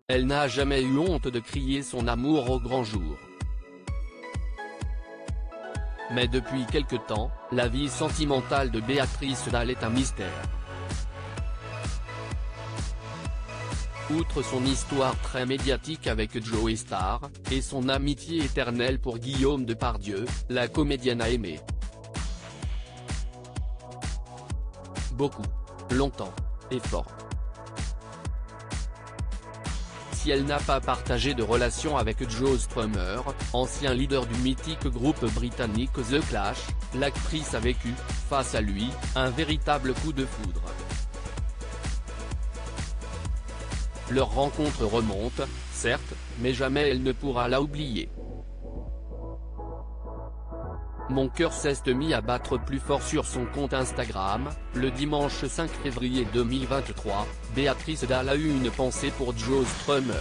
Elle n'a jamais eu honte de crier son amour au grand jour. Mais depuis quelque temps, la vie sentimentale de Béatrice Dalle est un mystère. Outre son histoire très médiatique avec Joe Star, et son amitié éternelle pour Guillaume Depardieu, la comédienne a aimé beaucoup, longtemps, et fort. Si elle n'a pas partagé de relation avec Joe Strummer, ancien leader du mythique groupe britannique The Clash, l'actrice a vécu, face à lui, un véritable coup de foudre. Leur rencontre remonte, certes, mais jamais elle ne pourra la oublier. Mon cœur s'est mis à battre plus fort sur son compte Instagram, le dimanche 5 février 2023, Béatrice Dalle a eu une pensée pour Joe Strummer.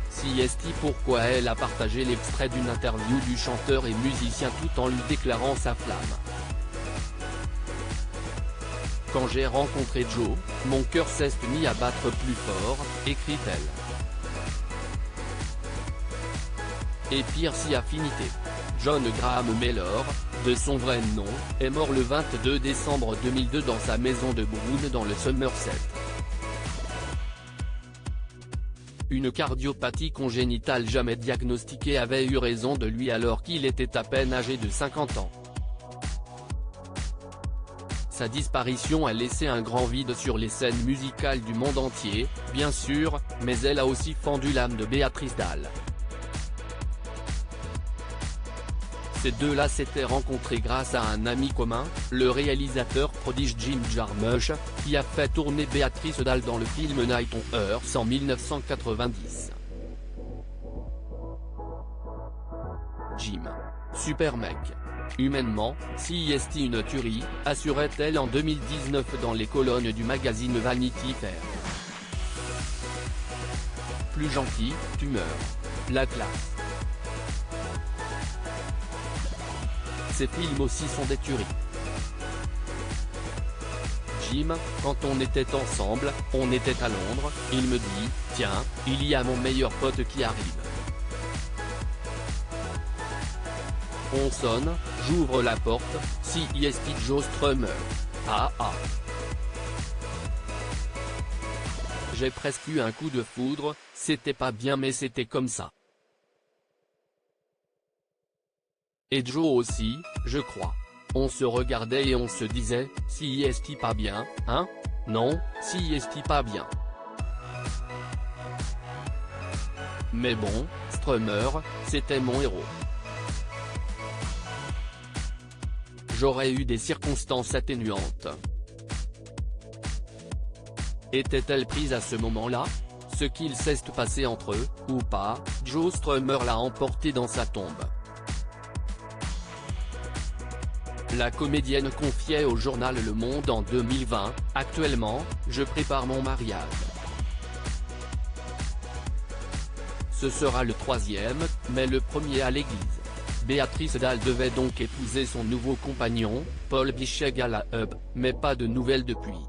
Si est pourquoi elle a partagé l'extrait d'une interview du chanteur et musicien tout en lui déclarant sa flamme. Quand j'ai rencontré Joe, mon cœur s'est mis à battre plus fort, écrit-elle. Et pire si affinité. John Graham Mellor, de son vrai nom, est mort le 22 décembre 2002 dans sa maison de Broome dans le Somerset. Une cardiopathie congénitale jamais diagnostiquée avait eu raison de lui alors qu'il était à peine âgé de 50 ans. Sa disparition a laissé un grand vide sur les scènes musicales du monde entier, bien sûr, mais elle a aussi fendu l'âme de Béatrice Dalle. Ces deux-là s'étaient rencontrés grâce à un ami commun, le réalisateur prodige Jim Jarmusch, qui a fait tourner Béatrice Dalle dans le film Night on Earth en 1990. Jim. Super mec. Humainement, si est une tuerie, assurait-elle en 2019 dans les colonnes du magazine Vanity Fair. Plus gentil, tu meurs. La classe. Ces films aussi sont des tueries. Jim, quand on était ensemble, on était à Londres, il me dit, tiens, il y a mon meilleur pote qui arrive. On sonne, j'ouvre la porte, si est Joe Strummer. Ah ah. J'ai presque eu un coup de foudre, c'était pas bien mais c'était comme ça. Et Joe aussi, je crois. On se regardait et on se disait, si est pas bien, hein? Non, si est pas bien. Mais bon, Strummer, c'était mon héros. J'aurais eu des circonstances atténuantes. Était-elle prise à ce moment-là? Ce qu'il s'est passé entre eux, ou pas, Joe Strummer l'a emporté dans sa tombe. La comédienne confiait au journal Le Monde en 2020, « Actuellement, je prépare mon mariage. Ce sera le troisième, mais le premier à l'église. » Béatrice Dalle devait donc épouser son nouveau compagnon, Paul Bicheg à la Hub, mais pas de nouvelles depuis.